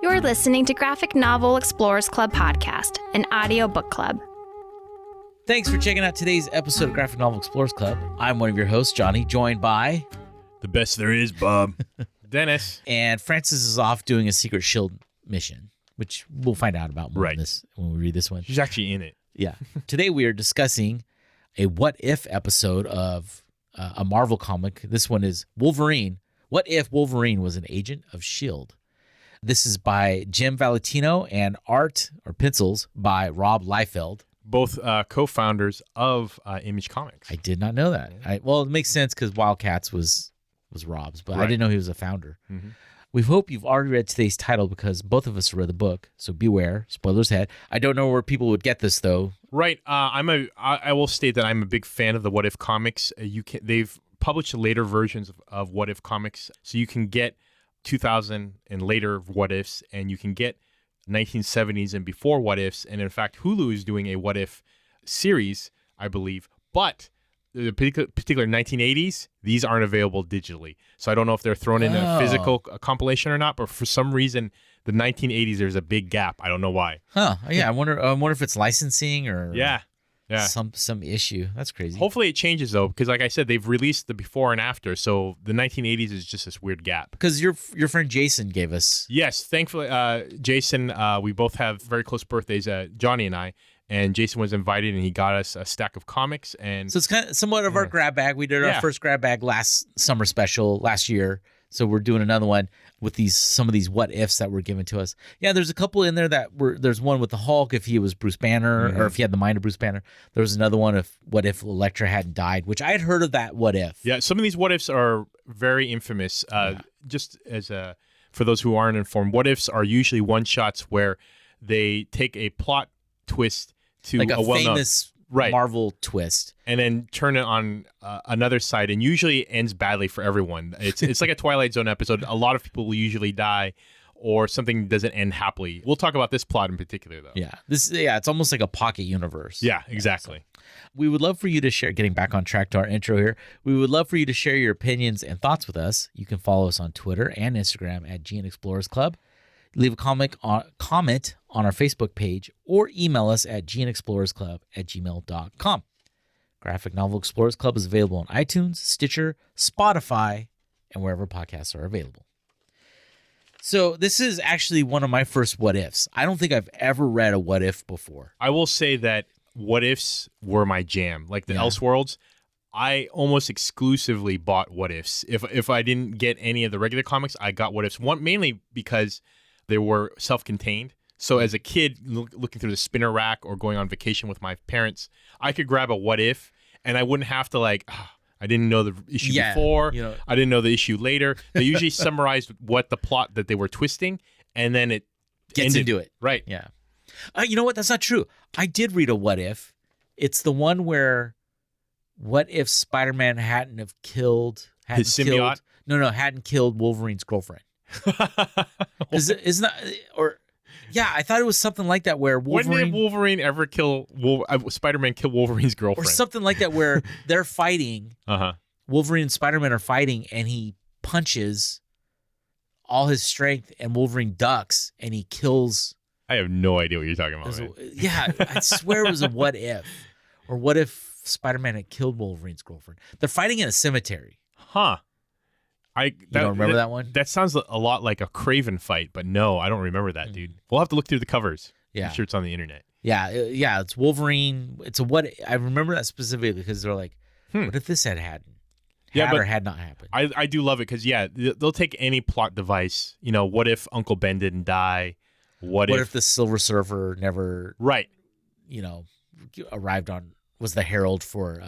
You're listening to Graphic Novel Explorers Club podcast, an audio book club. Thanks for checking out today's episode of Graphic Novel Explorers Club. I'm one of your hosts, Johnny, joined by... The best there is, Bob. Dennis. And Francis is off doing a secret shield mission, which we'll find out about more when we read this one. She's actually in it. Yeah. Today we are discussing a What If episode of a Marvel comic. This one is Wolverine. What if Wolverine was an agent of S.H.I.E.L.D.? This is by Jim Valentino and art or pencils by Rob Liefeld. Both co-founders of Image Comics. I did not know that. Well, it makes sense because Wildcats was Rob's, but I didn't know he was a founder. Mm-hmm. We hope you've already read today's title because both of us read the book, so beware. Spoilers ahead. I don't know where people would get this though. Right. I will state that I'm a big fan of the What If comics. They've published later versions of What If comics, so you can get 2000 and later What Ifs, and you can get 1970s and before What Ifs. And in fact, Hulu is doing a What If series, I believe. But the particular 1980s, these aren't available digitally. So I don't know if they're thrown in a physical compilation or not. But for some reason, the 1980s, there's a big gap. I don't know why. Huh? Yeah, I wonder if it's licensing or some issue. That's crazy. Hopefully it changes though, because like I said, they've released the before and after. So the 1980s is just this weird gap. Because your friend Jason gave us. Yes, thankfully, Jason. We both have very close birthdays, Johnny and I. And Jason was invited, and he got us a stack of comics. And so it's kind of somewhat of our grab bag. We did our first grab bag last summer special last year. So we're doing another one with some of these what ifs that were given to us. Yeah, there's a couple in there there's one with the Hulk if he was Bruce Banner or if he had the mind of Bruce Banner. There was another one of what if Elektra hadn't died, which I had heard of that what if. Yeah, some of these what ifs are very infamous. Just as for those who aren't informed, what ifs are usually one shots where they take a plot twist to like a well-known famous Marvel twist, and then turn it on another side, and usually it ends badly for everyone. It's like a Twilight Zone episode. A lot of people will usually die, or something doesn't end happily. We'll talk about this plot in particular, though. Yeah, it's almost like a pocket universe. Yeah, exactly. So we would love for you to share. Getting back on track to our intro here, we would love for you to share your opinions and thoughts with us. You can follow us on Twitter and Instagram at GN Explorers Club. Leave a comment on our Facebook page or email us at gnexplorersclub@gmail.com. Graphic Novel Explorers Club is available on iTunes, Stitcher, Spotify, and wherever podcasts are available. So this is actually one of my first what ifs. I don't think I've ever read a what if before. I will say that what ifs were my jam. Like the Elseworlds, I almost exclusively bought what ifs. If I didn't get any of the regular comics, I got what ifs. One mainly because they were self-contained. So as a kid looking through the spinner rack or going on vacation with my parents, I could grab a what if and I wouldn't have to I didn't know the issue before. I didn't know the issue later. They usually summarized what the plot that they were twisting, and then it gets into it. Right. Yeah. You know what? That's not true. I did read a what if. It's the one where what if Spider-Man hadn't killed his symbiote? Hadn't killed Wolverine's girlfriend. Isn't that I thought it was something like that where Wolverine. When did Wolverine ever kill Spider-Man kill Wolverine's girlfriend? Or something like that where they're fighting. Wolverine and Spider-Man are fighting, and he punches all his strength, and Wolverine ducks, and he kills. I have no idea what you're talking about. I swear it was a what if, or what if Spider-Man had killed Wolverine's girlfriend? They're fighting in a cemetery. Huh. You don't remember that one? That sounds a lot like a Craven fight, but no, I don't remember that, dude. We'll have to look through the covers. Yeah. I'm sure it's on the internet. Yeah, it's Wolverine. It's a what? I remember that specifically because they're like, what if this had not happened? I do love it because, they'll take any plot device. What if Uncle Ben didn't die? What if the Silver Surfer never, arrived was the herald for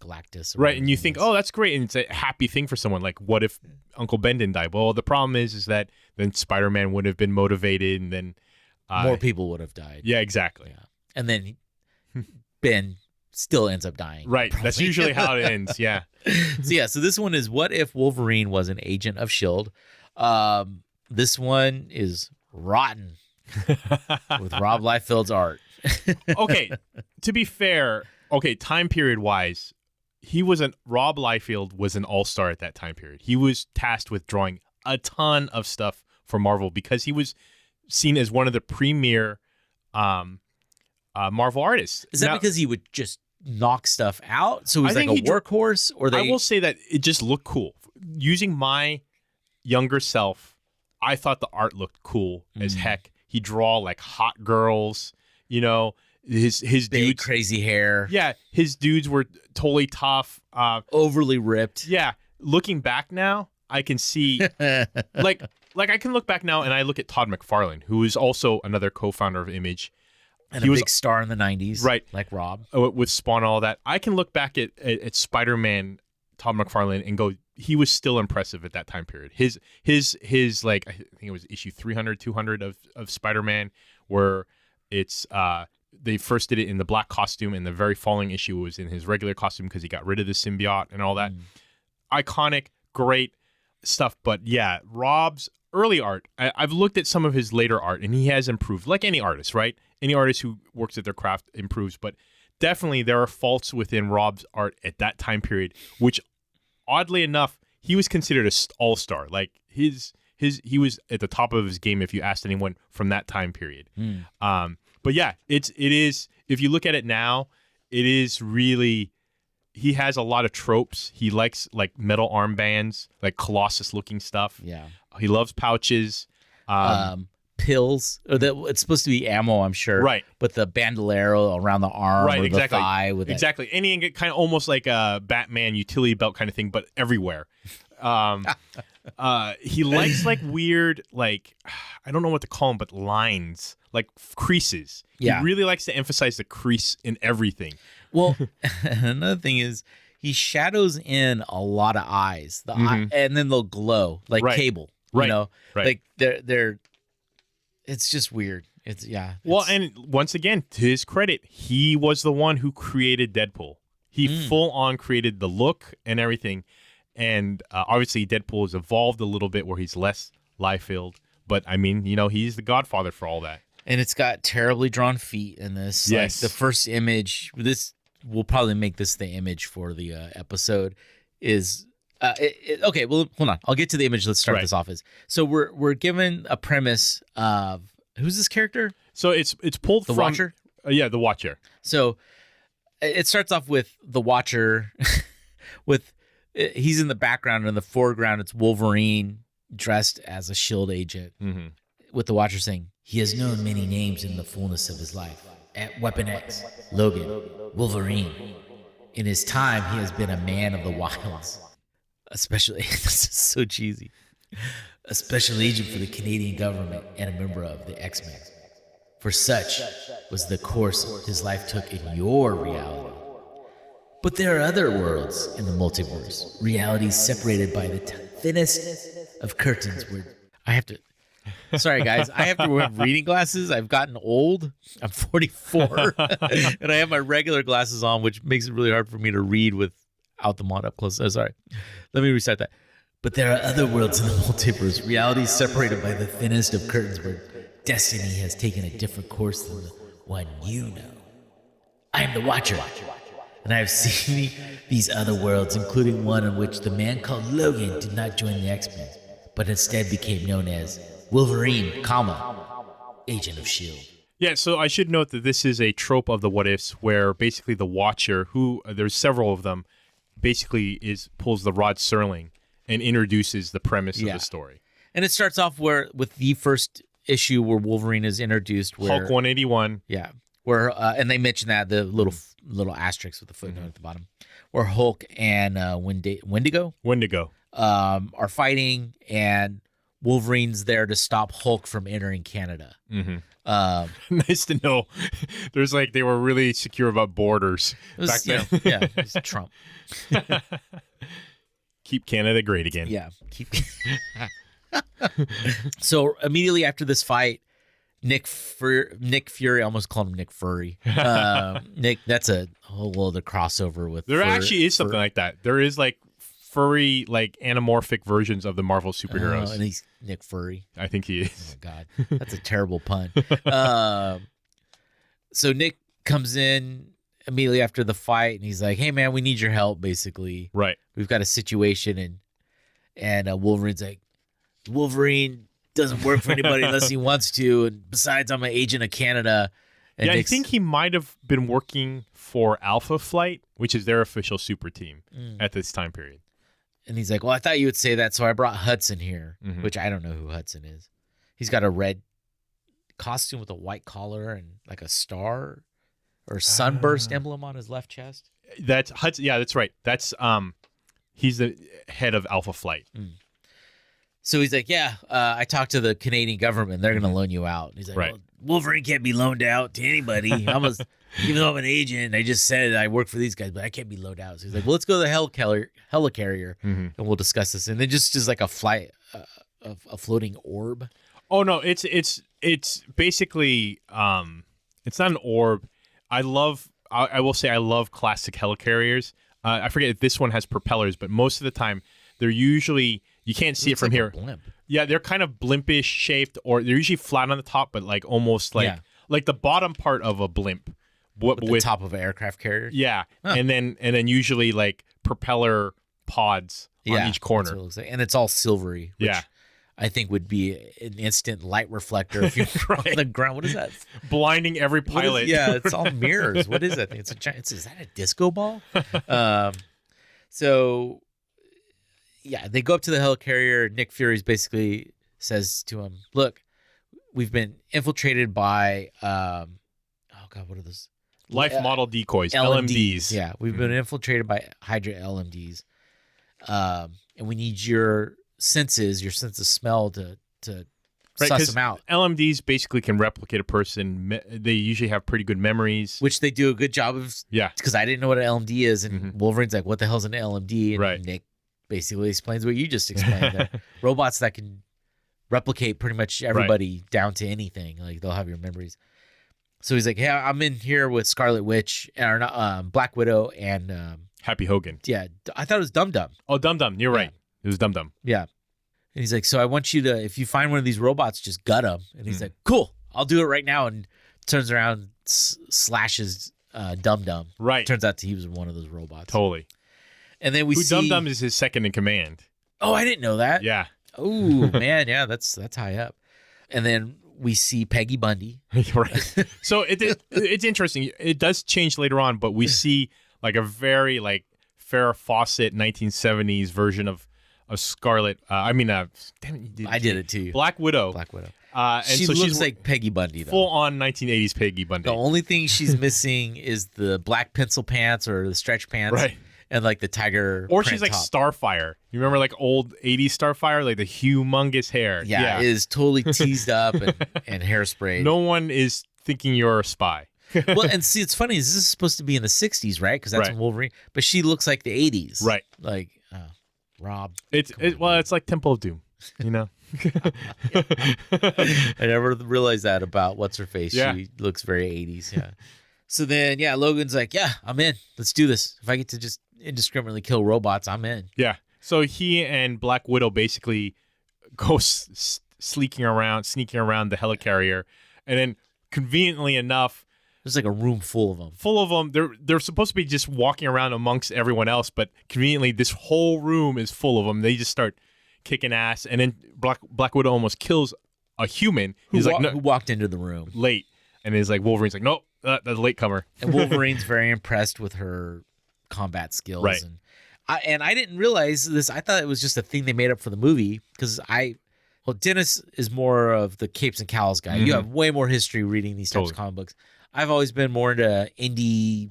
Galactus. Right, and you think, that's great, and it's a happy thing for someone. Like, what if Uncle Ben didn't die? Well, the problem is that then Spider-Man would have been motivated, and then more people would have died. Yeah, exactly. Yeah. And then Ben still ends up dying. Right, probably. That's usually how it ends, yeah. So this one is what if Wolverine was an agent of S.H.I.E.L.D.? This one is rotten with Rob Liefeld's art. Okay, to be fair, time period wise, Rob Liefeld was an all-star at that time period. He was tasked with drawing a ton of stuff for Marvel because he was seen as one of the premier Marvel artists. Is that because he would just knock stuff out? So he was like a workhorse? I will say that it just looked cool. Using my younger self, I thought the art looked cool as heck. He draw like hot girls, you know, his big dudes, crazy hair. Yeah, his dudes were totally tough. Overly ripped. Yeah. Looking back now, I can see like I can look back now and I look at Todd McFarlane, who is also another co-founder of Image. And he was a big star in the 90s. Right. Like Rob. With Spawn and all that. I can look back at Spider-Man, Todd McFarlane, and go, he was still impressive at that time period. His like, I think it was issue 300, 200 of Spider-Man, where it's, they first did it in the black costume, and the very following issue was in his regular costume because he got rid of the symbiote and all that. Iconic, great stuff. But yeah, Rob's early art, I've looked at some of his later art, and he has improved, like any artist, right? Any artist who works at their craft improves, but definitely there are faults within Rob's art at that time period, which oddly enough, he was considered an all-star. Like he was at the top of his game if you asked anyone from that time period. But yeah, it is, if you look at it now, it is really, he has a lot of tropes. He likes like metal armbands, like Colossus looking stuff. Yeah. He loves pouches. Pills. It's supposed to be ammo, I'm sure. Right. But the bandolero around the arm or the thigh. With exactly. Any kind of almost like a Batman utility belt kind of thing, but everywhere. He likes like weird, like, I don't know what to call them, but lines, like creases. Yeah. He really likes to emphasize the crease in everything. Well, another thing is he shadows in a lot of eyes. The eye, and then they'll glow like Cable. You know? Like they're it's just weird. Well, and once again, to his credit, he was the one who created Deadpool. He full on created the look and everything. And obviously Deadpool has evolved a little bit where he's less Liefeld. But I mean, you know, he's the godfather for all that. And it's got terribly drawn feet in this. Yes. Like the first image, this we'll probably make this the image for the episode, is okay, well, hold on. I'll get to the image. Let's start this off. So we're given a premise of, who's this character? So it's pulled from... The Watcher? Yeah, the Watcher. So it starts off with the Watcher he's in the background. In the foreground, it's Wolverine dressed as a S.H.I.E.L.D. agent with the Watcher saying, "He has known many names in the fullness of his life. At Weapon X, Logan, Wolverine. In his time, he has been a man of the wilds. Especially," this is so cheesy, "a special agent for the Canadian government and a member of the XMen. For such was the course his life took in your reality. But there are other worlds in the multiverse, realities separated by the thinnest of curtains where..." Sorry, guys. I have to wear reading glasses. I've gotten old. I'm 44. And I have my regular glasses on, which makes it really hard for me to read without them on up close. Oh, sorry. Let me restart that. "But there are other worlds in the multiverse, realities separated by the thinnest of curtains where destiny has taken a different course than the one you know. I am the Watcher, and I have seen these other worlds, including one in which the man called Logan did not join the X-Men, but instead became known as Wolverine, agent of S.H.I.E.L.D. Yeah, so I should note that this is a trope of the What Ifs where basically the Watcher, who there's several of them, basically pulls the Rod Serling and introduces the premise of the story. And it starts off with the first issue where Wolverine is introduced, where Hulk 181. Yeah, where and they mention that the little asterisk with the footnote at the bottom, where Hulk and Wendigo are fighting, and Wolverine's there to stop Hulk from entering Canada. Nice to know. There's they were really secure about borders back then. Yeah, it was Trump. Keep Canada great again. Yeah, So immediately after this fight, Nick Fury, I almost called him Nick Furry. Nick, that's a whole other crossover with. There actually is something like that. There is furry, anamorphic versions of the Marvel superheroes. And he's Nick Furry. I think he is. Oh God, that's a terrible pun. So Nick comes in immediately after the fight, and he's like, "Hey man, we need your help." Basically, right? We've got a situation, and Wolverine's like, "Wolverine doesn't work for anybody unless he wants to. And besides, I'm an agent of Canada. And I think he might have been working for Alpha Flight, which is their official super team at this time period. And he's like, well, I thought you would say that, so I brought Hudson here, which I don't know who Hudson is. He's got a red costume with a white collar and like a star or sunburst emblem on his left chest. That's Hudson. Yeah, that's right. That's he's the head of Alpha Flight. So he's like, yeah, I talked to the Canadian government. They're going to loan you out. And he's like, well, Wolverine can't be loaned out to anybody. Even though I'm an agent, I just said I work for these guys, but I can't be loaned out. So he's like, well, let's go to the helicarrier and we'll discuss this. And then just like a floating orb. Oh no, it's basically it's not an orb. I will say I love classic helicarriers. I forget if this one has propellers, but most of the time they're usually, you can't see it from here. Blimp. Yeah, they're kind of blimpish shaped, or they're usually flat on the top, but like almost like the bottom part of a blimp. With the top of an aircraft carrier. Yeah, and then usually like propeller pods on each corner. That's what it looks like. And it's all silvery. Which I think would be an instant light reflector if you're on the ground. What is that? Blinding every pilot. It's all mirrors. What is that thing? It's a giant. Is that a disco ball? So, yeah, they go up to the helicarrier. Nick Fury's basically says to him, "Look, we've been infiltrated by oh god, what are those? Life model decoys, LMDs. Yeah, we've been infiltrated by Hydra LMDs, and we need your sense of smell to suss them out. LMDs basically can replicate a person. They usually have pretty good memories, which they do a good job of. Yeah, because I didn't know what an LMD is, and Wolverine's like, "What the hell's an LMD?" And Nick basically explains what you just explained: that robots that can replicate pretty much everybody down to anything. Like they'll have your memories. So he's like, "Yeah, I'm in here with Scarlet Witch, or not, Black Widow, and Happy Hogan." Yeah, I thought it was Dum Dum. Oh, Dum Dum. You're right. It was Dum Dum. Yeah. And he's like, so I want you to, if you find one of these robots, just gut them. And he's like, cool, I'll do it right now. And turns around, slashes Dum Dum. Right. Turns out he was one of those robots. Totally. And then we see Dum Dum is his second in command. Oh, I didn't know that. Yeah. Oh man, yeah, that's high up. And then we see Peggy Bundy. Right. So it's interesting. It does change later on, but we see like a very like Farrah Fawcett 1970s version of Scarlet. I did it to you. Black Widow. And she looks like Peggy Bundy, though. Full on 1980s Peggy Bundy. The only thing she's missing is the black pencil pants or the stretch pants. Right. And like the tiger. Or she's like top. Starfire. You remember like old 80s Starfire? Like the humongous hair. Yeah. It is totally teased up and hairspray. No one is thinking you're a spy. Well, and see, it's funny. This is supposed to be in the 60s, right? Because that's when Wolverine. But she looks like the 80s. Right. Like, Rob. It's like Temple of Doom, you know? I never realized that about what's her face. Yeah. She looks very 80s. Yeah. So then, Logan's like, yeah, I'm in. Let's do this. If I get to just indiscriminately kill robots, I'm in. Yeah. So he and Black Widow basically go sneaking around the helicarrier, and then conveniently enough, there's like a room full of them. They're supposed to be just walking around amongst everyone else, but conveniently, this whole room is full of them. They just start kicking ass, and then Black Widow almost kills a human. Who walked into the room late, and he's like, Wolverine's like, nope, that's a latecomer. And Wolverine's very impressed with her combat skills, right? And I didn't realize this. I thought it was just a thing they made up for the movie because Dennis is more of the capes and cowls guy. You have way more history reading these types of comic books. I've always been more into indie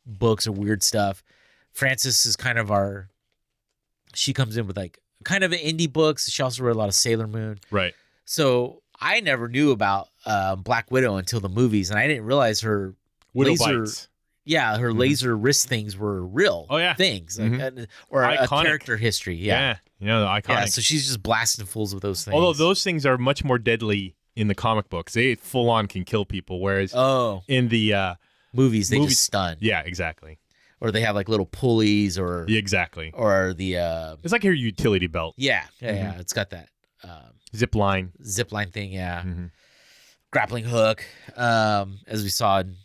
books or weird stuff. Frances is kind of she comes in with like kind of indie books. She also read a lot of Sailor Moon. Right. So I never knew about Black Widow until the movies, and I didn't realize her laser wrist things were real things. Like, or iconic. A character history. Yeah. You know, the iconic. Yeah, so she's just blasting fools with those things. Although those things are much more deadly in the comic books. They full on can kill people, whereas in the movies they just stun. Yeah, exactly. Or they have like little pulleys or exactly. Or the it's like your utility belt. Yeah. It's got that zip line thing, grappling hook. As we saw in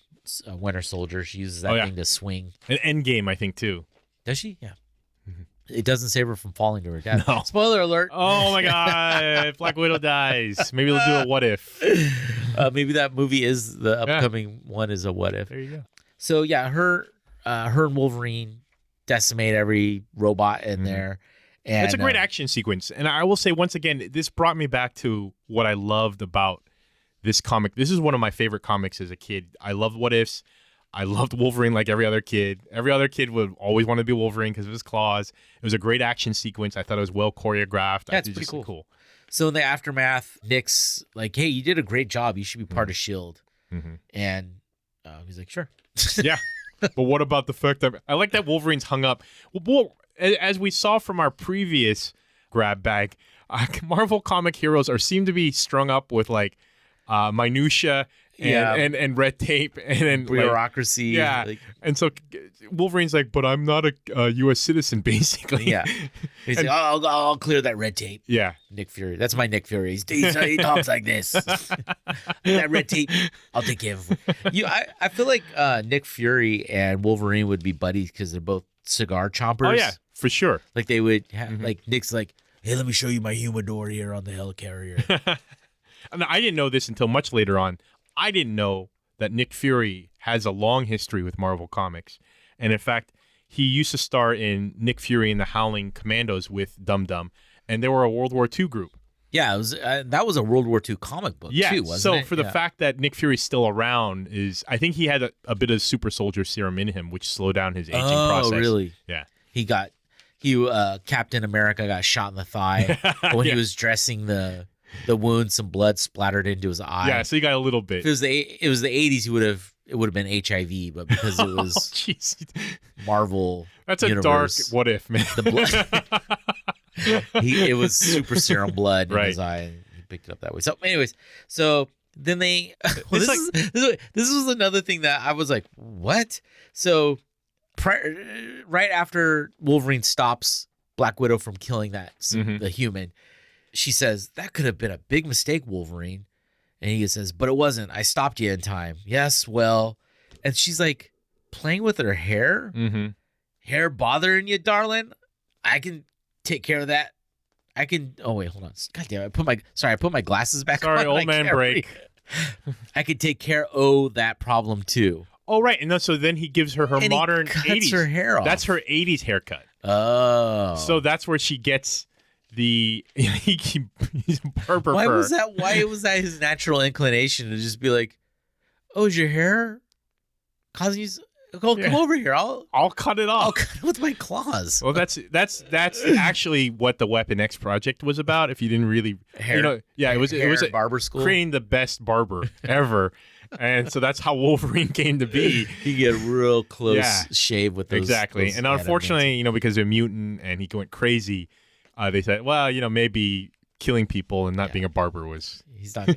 Winter Soldier, she uses that thing to swing. An Endgame, I think, too. Does she? Yeah. It doesn't save her from falling to her death. No. Spoiler alert. Oh my God. Black Widow dies. Maybe they'll do a what if. Maybe that movie is the upcoming one is a what if. There you go. So yeah, her and Wolverine decimate every robot in there. And it's a great action sequence. And I will say once again, this brought me back to what I loved about this comic. This is one of my favorite comics as a kid. I loved What Ifs. I loved Wolverine like every other kid. Every other kid would always want to be Wolverine because of his claws. It was a great action sequence. I thought it was well choreographed. Yeah, it's pretty cool. So in the aftermath, Nick's like, hey, you did a great job. You should be part of S.H.I.E.L.D. And he's like, sure. Yeah. But what about the fact that I like that Wolverine's hung up? Well, as we saw from our previous grab bag, Marvel comic heroes seem to be strung up with like minutia and red tape and bureaucracy. And so Wolverine's like, but I'm not a U.S. citizen, basically. Yeah. He's like, I'll clear that red tape. Yeah. Nick Fury. That's my Nick Fury. He talks like this. That red tape, I'll take care of it. I feel like Nick Fury and Wolverine would be buddies because they're both cigar chompers. Oh, yeah, for sure. Like they would have, like Nick's like, hey, let me show you my humidor here on the helicarrier. And I didn't know this until much later on. I didn't know that Nick Fury has a long history with Marvel Comics. And in fact, he used to star in Nick Fury and the Howling Commandos with Dum Dum, and they were a World War II group. Yeah, it was that was a World War II comic book too, wasn't it? So for the fact that Nick Fury's still around I think he had a bit of super soldier serum in him, which slowed down his aging process. Oh, really? Yeah. Captain America got shot in the thigh when he was dressing the wound. Some blood splattered into his eye. Yeah, so he got a little bit. If it was the 80s, it would have been HIV, but because it was Marvel, that's a universe, dark what if, man. The blood. It was super serum blood in right. his eye. And he picked it up that way. So, anyways, then they. This was another thing that I was like, what? So, right after Wolverine stops Black Widow from killing the human, she says, that could have been a big mistake, Wolverine. And he says, but it wasn't. I stopped you in time. Yes, well. And she's like playing with her hair. Mm-hmm. Hair bothering you, darling? I can take care of that. I can. Oh, wait, hold on. God damn it. I put my glasses back on. Sorry, old man break. I could take care of that problem too. Oh, right. And so then he gives her and modern he cuts 80s. her hair off. That's her 80s haircut. Oh. So that's where she gets he's a barber. Why was that his natural inclination to just be like, oh, is your hair causing you? Come over here. I'll cut it off. I'll cut it with my claws. Well, that's actually what the Weapon X project was about. If you didn't really, it was barber school, creating the best barber ever, and so that's how Wolverine came to be. He get real close shave with those exactly. Those and unfortunately, because they're mutant and he went crazy, they said, well, maybe killing people and not being a barber was. He's gonna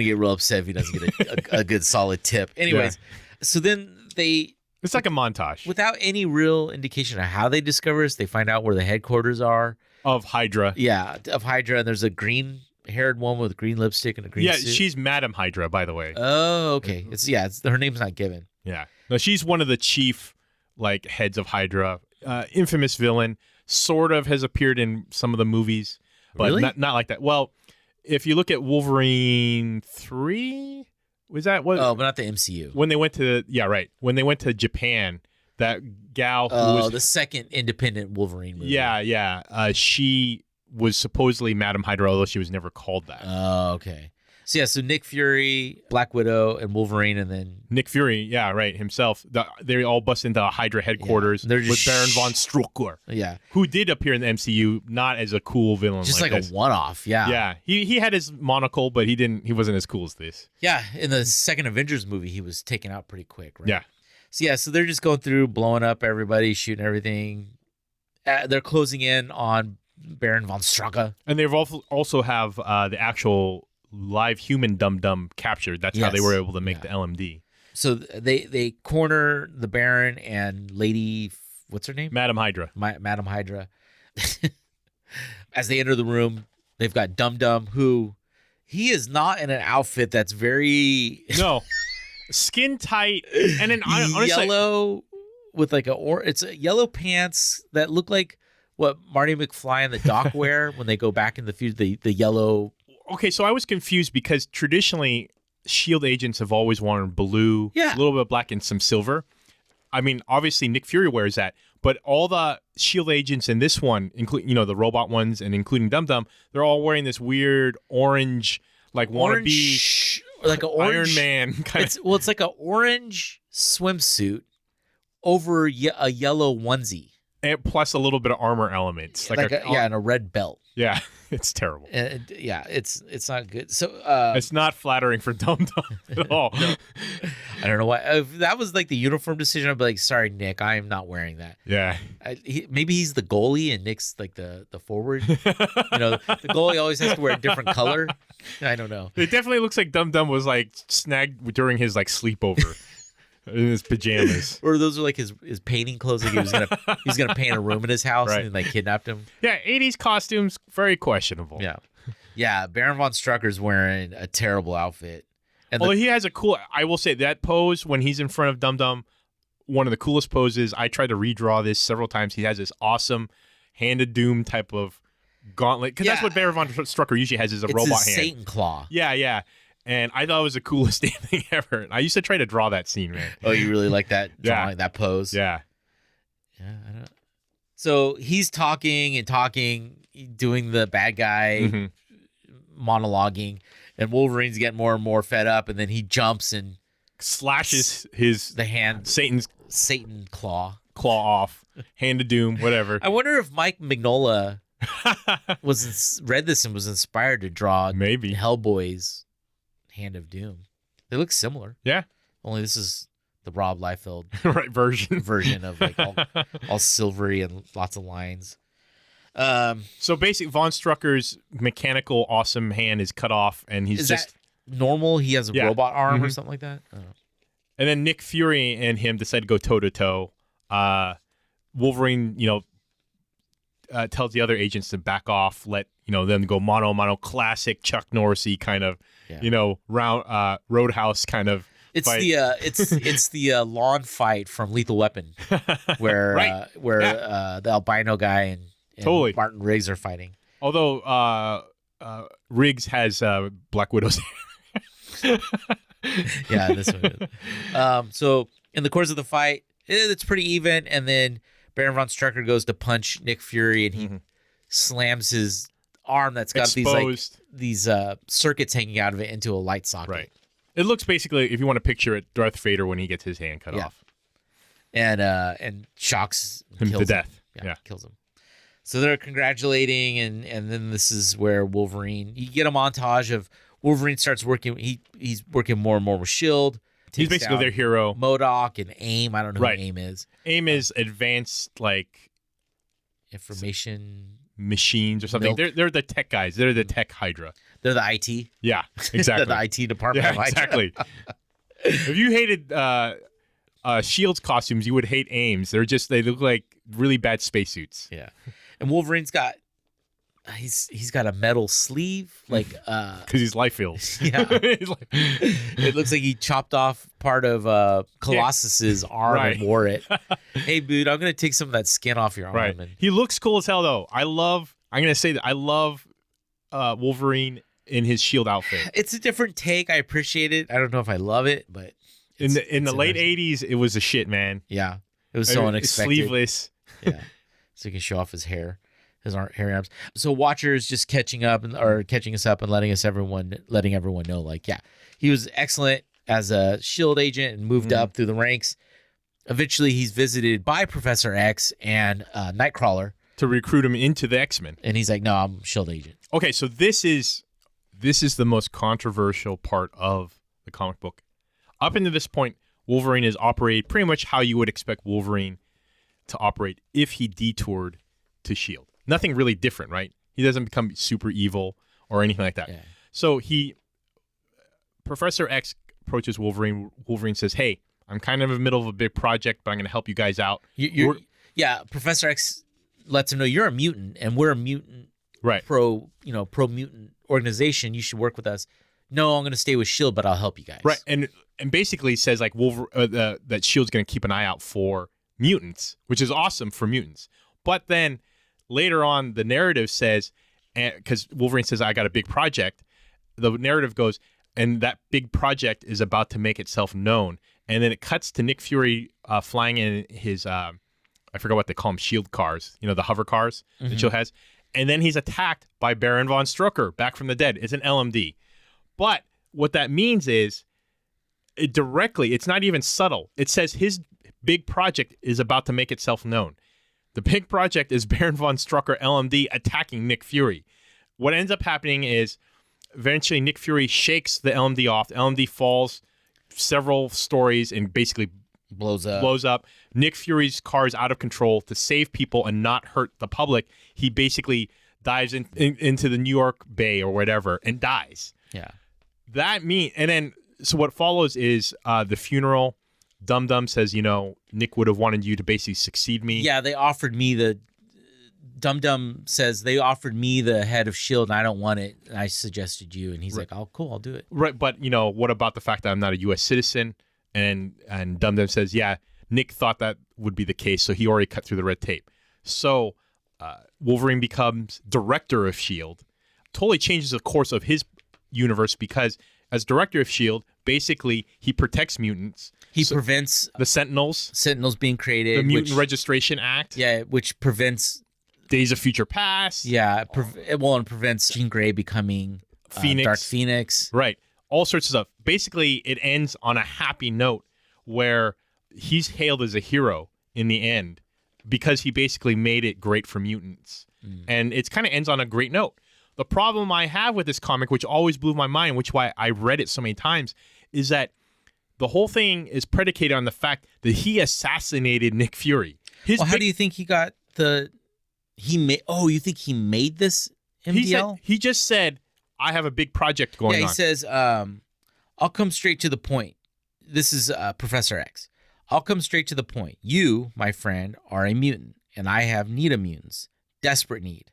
get real upset if he doesn't get a good solid tip. Anyways, so then it's like a montage. Without any real indication of how they discover this, they find out where the headquarters are. Of Hydra. Yeah, of Hydra. And there's a green-haired woman with green lipstick and a green suit. Yeah, she's Madam Hydra, by the way. Oh, okay. Her name's not given. Yeah. No, she's one of the chief, heads of Hydra. Infamous villain. Sort of has appeared in some of the movies. But really? not like that. Well, if you look at Wolverine 3... Was that what? Oh, but not the MCU. When they went when they went to Japan, that gal who was the second independent Wolverine movie. Yeah. She was supposedly Madam Hydra, although she was never called that. Oh, okay. So Nick Fury, Black Widow, and Wolverine, and then Nick Fury, himself. They all bust into Hydra headquarters with Baron von Strucker. Yeah, who did appear in the MCU, not as a cool villain, just like a one-off. Yeah, yeah. He had his monocle, but he wasn't as cool as this. Yeah, in the second Avengers movie, he was taken out pretty quick. Right? Yeah. So they're just going through, blowing up everybody, shooting everything. They're closing in on Baron von Strucker, and they've also have the actual live human Dum Dum captured. That's how they were able to make the LMD. So they corner the Baron and Lady, what's her name? Madam Hydra. Madam Hydra. As they enter the room, they've got Dum Dum, who he is not in an outfit that's very skin tight and then honestly, yellow with it's a yellow pants that look like what Marty McFly and the Doc wear when they go back in the future, the yellow. Okay, so I was confused because traditionally S.H.I.E.L.D. agents have always worn blue, a little bit of black, and some silver. I mean, obviously Nick Fury wears that, but all the S.H.I.E.L.D. agents in this one, including the robot ones and including Dum Dum, they're all wearing this weird orange, like wannabe, like an Iron Man kind of. Well, it's like an orange swimsuit over a yellow onesie. And plus a little bit of armor elements, and a red belt. Yeah, it's terrible. It's not good. So it's not flattering for Dum Dum at all. No. I don't know why. If that was like the uniform decision, I'd be like, sorry, Nick, I am not wearing that. Yeah. Maybe he's the goalie and Nick's like the forward. The goalie always has to wear a different color. I don't know. It definitely looks like Dum Dum was like snagged during his like sleepover. In his pajamas, or those are like his painting clothes. Like he was gonna paint a room in his house, right. and like kidnapped him. Yeah, 80s costumes very questionable. Yeah. Baron von Strucker's wearing a terrible outfit. And he has a cool. I will say that pose when he's in front of Dum Dum, one of the coolest poses. I tried to redraw this several times. He has this awesome Hand of Doom type of gauntlet because that's what Baron von Strucker usually has is a robot his hand. Satan claw. Yeah. And I thought it was the coolest damn thing ever. I used to try to draw that scene, man. Oh, you really like that drawing, that pose? Yeah. Yeah, I don't. So he's talking, doing the bad guy monologuing, and Wolverine's getting more and more fed up, and then he jumps and slashes the hand Satan's Satan claw off. Hand of Doom, whatever. I wonder if Mike Mignola read this and was inspired to draw maybe Hellboy's Hand of Doom. They look similar. Yeah. Only this is the Rob Liefeld version of like all silvery and lots of lines. So basically, Von Strucker's mechanical awesome hand is cut off, and he's just normal. He has a robot arm or something like that. I don't know. And then Nick Fury and him decide to go toe to toe. Wolverine, tells the other agents to back off, let them go mano, classic Chuck Norris-y kind of, round Roadhouse kind of. It's fight. it's the lawn fight from Lethal Weapon, where the albino guy and totally Martin Riggs are fighting. Although Riggs has Black Widow's hair. Yeah, this one is. So in the course of the fight, it's pretty even, and then Baron von Strucker goes to punch Nick Fury, and he slams his arm that's got exposed. these circuits hanging out of it into a light socket. Right. It looks basically, if you want to picture it, Darth Vader when he gets his hand cut off. And shocks him to death. Yeah, kills him. So they're congratulating, and then this is where Wolverine. You get a montage of Wolverine starts working. He's working more and more with S.H.I.E.L.D. He's basically their hero. MODOK and AIM. I don't know who AIM is. AIM is advanced information machines or something. They're the tech guys. They're the tech Hydra. They're the IT. Yeah, exactly. They're the IT department. Yeah, exactly. If you hated S.H.I.E.L.D.'s costumes, you would hate AIM's. They look like really bad spacesuits. Yeah, and Wolverine's got. He's got a metal sleeve, because he's Liefeld. Yeah, it looks like he chopped off part of Colossus's arm and wore it. Hey, dude, I'm gonna take some of that skin off your arm. Right. He looks cool as hell, though. I love Wolverine in his S.H.I.E.L.D. outfit. It's a different take. I appreciate it. I don't know if I love it, but in the late '80s, it was a shit, man. Yeah, it was so unexpected. Sleeveless. Yeah, so he can show off his hair. His hairy arms. So Watcher is just catching us up and letting everyone know, he was excellent as a S.H.I.E.L.D. agent and moved up through the ranks. Eventually, he's visited by Professor X and Nightcrawler to recruit him into the X-Men. And he's like, "No, I'm S.H.I.E.L.D. agent." Okay, so this is the most controversial part of the comic book. Up until this point, Wolverine has operated pretty much how you would expect Wolverine to operate if he detoured to S.H.I.E.L.D. Nothing really different, right? He doesn't become super evil or anything like that. Yeah. So Professor X approaches Wolverine. Wolverine says, "Hey, I'm kind of in the middle of a big project, but I'm going to help you guys out." Professor X lets him know you're a mutant, and we're a mutant, pro mutant organization. You should work with us. No, I'm going to stay with S.H.I.E.L.D., but I'll help you guys. Right, and basically says that S.H.I.E.L.D.'s going to keep an eye out for mutants, which is awesome for mutants. But then later on, the narrative says, because Wolverine says, I got a big project, the narrative goes, and that big project is about to make itself known. And then it cuts to Nick Fury flying in his, I forgot what they call them, shield cars, the hover cars that Shield has. And then he's attacked by Baron von Strucker, back from the dead. It's an LMD. But what that means is, it's not even subtle. It says his big project is about to make itself known. The big project is Baron von Strucker, LMD, attacking Nick Fury. What ends up happening is eventually Nick Fury shakes the LMD off. The LMD falls several stories and basically blows up. Nick Fury's car is out of control. To save people and not hurt the public, he basically dives into the New York Bay or whatever and dies. Yeah. So what follows is the funeral. Dum Dum says, Nick would have wanted you to basically succeed me. Yeah, they offered me Dum Dum says they offered me the head of S.H.I.E.L.D. and I don't want it. And I suggested you. And he's like, oh, cool, I'll do it. Right, but, what about the fact that I'm not a U.S. citizen? And Dum Dum says, yeah, Nick thought that would be the case, so he already cut through the red tape. So Wolverine becomes director of S.H.I.E.L.D., totally changes the course of his universe because as director of S.H.I.E.L.D., basically he protects mutants. He prevents the Sentinels being created. The Mutant Registration Act. Yeah, which prevents Days of Future Past. Yeah, and prevents Jean Grey becoming Phoenix. Dark Phoenix. Right. All sorts of stuff. Basically, it ends on a happy note where he's hailed as a hero in the end because he basically made it great for mutants. And it kind of ends on a great note. The problem I have with this comic, which always blew my mind, which why I read it so many times, is that the whole thing is predicated on the fact that he assassinated Nick Fury. How do you think he got you think he made this MDL? He just said, I have a big project going on. Yeah, he says, I'll come straight to the point. This is Professor X. I'll come straight to the point. You, my friend, are a mutant, and I have need of mutants. Desperate need.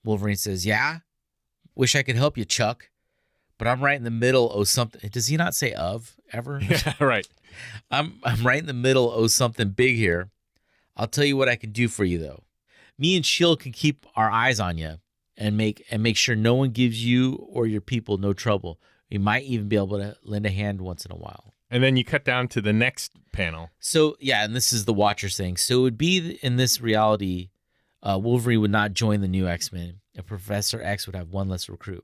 Wolverine says, yeah, wish I could help you, Chuck. But I'm right in the middle of something. Does he not say of ever? Yeah, right. I'm right in the middle of something big here. I'll tell you what I can do for you, though. Me and S.H.I.E.L.D. can keep our eyes on you and make sure no one gives you or your people no trouble. We might even be able to lend a hand once in a while. And then you cut down to the next panel. So, yeah, and this is the Watchers thing. So it would be in this reality, Wolverine would not join the new X-Men, and Professor X would have one less recruit.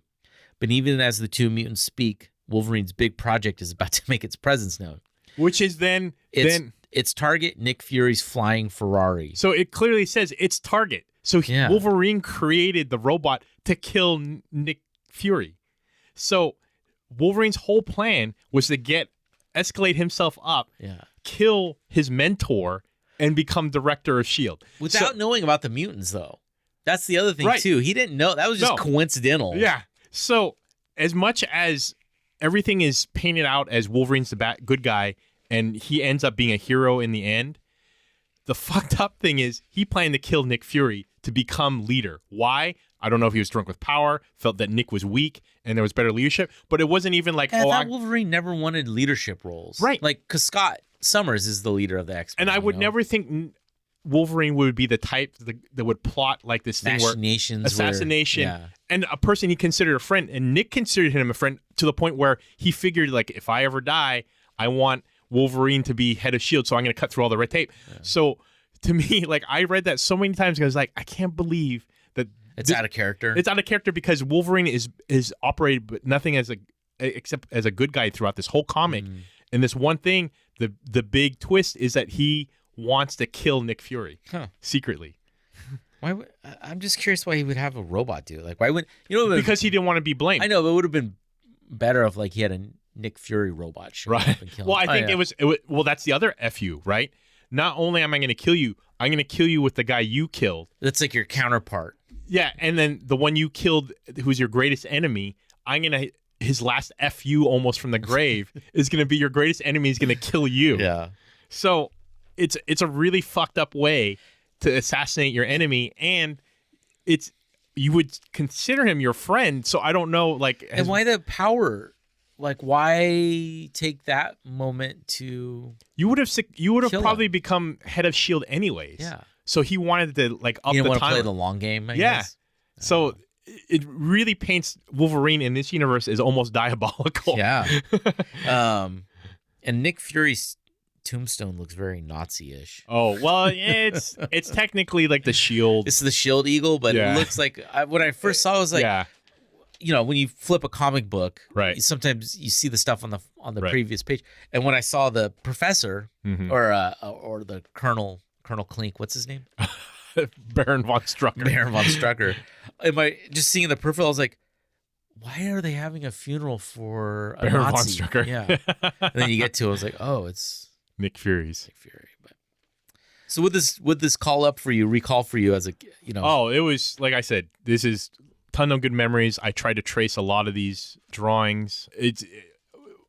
But even as the two mutants speak, Wolverine's big project is about to make its presence known. Which is then its target, Nick Fury's flying Ferrari. So it clearly says its target. So Wolverine created the robot to kill Nick Fury. So Wolverine's whole plan was to escalate himself up, kill his mentor, and become director of S.H.I.E.L.D. Without knowing about the mutants, though. That's the other thing, too. He didn't know. That was just coincidental. Yeah. So as much as everything is painted out as Wolverine's the good guy, and he ends up being a hero in the end, the fucked up thing is he planned to kill Nick Fury to become leader. Why? I don't know if he was drunk with power, felt that Nick was weak, and there was better leadership, but it wasn't even like, I thought Wolverine never wanted leadership roles. Right. Like, because Scott Summers is the leader of the X-Men. And I would never think Wolverine would be the type that would plot like this thing where assassination and a person he considered a friend, and Nick considered him a friend to the point where he figured, like, if I ever die, I want Wolverine to be head of S.H.I.E.L.D., so I'm going to cut through all the red tape. Yeah. So to me, like, I read that so many times, because I was like, I can't believe that it's out of character. It's out of character because Wolverine is operated, but nothing except as a good guy throughout this whole comic. And this one thing, the big twist is that he wants to kill Nick Fury secretly. I'm just curious why he would have a robot do it. Like, why would because he didn't want to be blamed. I know, but it would have been better if, like, he had a Nick Fury robot show up and kill him. Well, I think it was. Well, that's the other FU, right? Not only am I going to kill you, I'm going to kill you with the guy you killed. That's like your counterpart. Yeah, and then the one you killed, who's your greatest enemy, his last FU almost from the grave is going to be your greatest enemy. Is going to kill you. Yeah. So it's a really fucked up way to assassinate your enemy, and you would consider him your friend. So I don't know, like, and why the power? Like, why take that moment to? You would have probably become head of S.H.I.E.L.D. anyways. Yeah. So he wanted to like up You the want to time. play the long game, I Yeah. guess? So it really paints Wolverine in this universe as almost diabolical. Yeah. And Nick Fury's tombstone looks very Nazi-ish. Oh, well, it's technically like the shield. It's the shield eagle, but Yeah. it looks like when I first saw it, I was like, yeah. you know, when you flip a comic book, Right. sometimes you see the stuff on the Right. previous page. And when I saw the professor Mhm. or the Colonel Klink, what's his name? Baron von Strucker. Baron von Strucker. Am I just seeing the peripheral? I was like, why are they having a funeral for a Baron von Nazi? Strucker. Yeah. And then you get to it, I was like, oh, it's Nick Fury's. Nick Fury. But so would this recall for you as a, you know? Oh, it was like I said. This is ton of good memories. I tried to trace a lot of these drawings.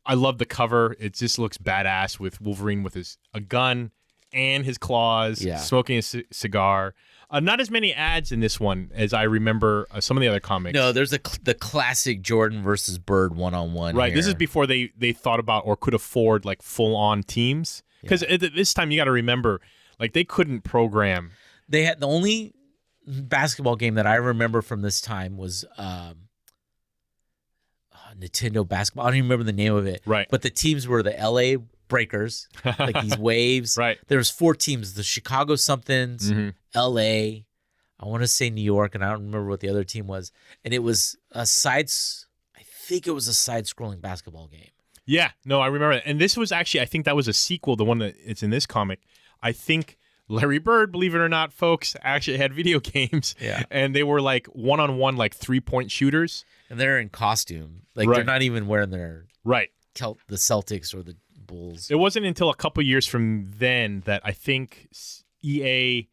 I love the cover. It just looks badass with Wolverine with a gun and his claws, Yeah. smoking a cigar. Not as many ads in this one as I remember some of the other comics. No, there's the classic Jordan versus Bird one-on-one. Right. This here. is before they thought about or could afford like full-on teams. Because at this time, you got to remember, like they couldn't program. They had the only basketball game that I remember from this time was Nintendo basketball. I don't even remember the name of it. Right. But the teams were the LA Breakers, like these waves. Right. There was 4 teams: the Chicago somethings, Mhm. LA. I want to say New York, and I don't remember what the other team was. And it was I think it was a side-scrolling basketball game. Yeah, no, I remember that. And this was actually, I think that was a sequel, the one that it's in this comic. I think Larry Bird, believe it or not, folks, actually had video games. Yeah. And they were like one-on-one, like 3-point shooters. And they're in costume, like Right. they're not even wearing their Right. the Celtics or the Bulls. It wasn't until a couple years from then that I think EA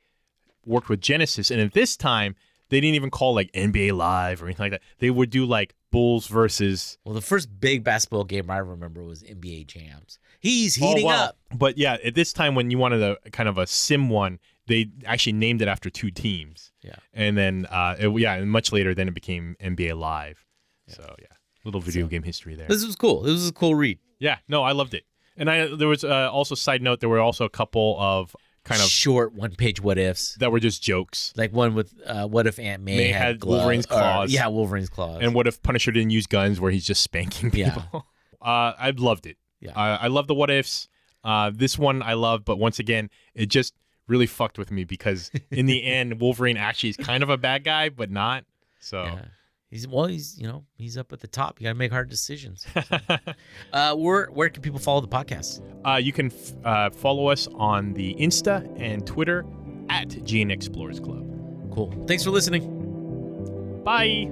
worked with Genesis. And at this time, they didn't even call like NBA Live or anything like that. They would do like Bulls versus... Well, the first big basketball game I remember was NBA Jams. He's heating up. But yeah, at this time when you wanted a kind of a sim one, they actually named it after 2 teams. Yeah. And then, and much later, then it became NBA Live. Yeah. So yeah, little video game history there. This was cool. This was a cool read. Yeah, no, I loved it. And there was also, side note, there were also a couple of kind of short one-page what ifs. that were just jokes. Like one with what if Aunt May had Wolverine's claws. yeah, Wolverine's claws. And what if Punisher didn't use guns where he's just spanking people? Yeah. I loved it. Yeah. I love the what ifs. This one I love, but once again, it just really fucked with me because in the end, Wolverine actually is kind of a bad guy, but not. So yeah. He's up at the top. You got to make hard decisions. So. Where can people follow the podcast? You can follow us on the Insta and Twitter at GN Explorers Club. Cool. Thanks for listening. Bye.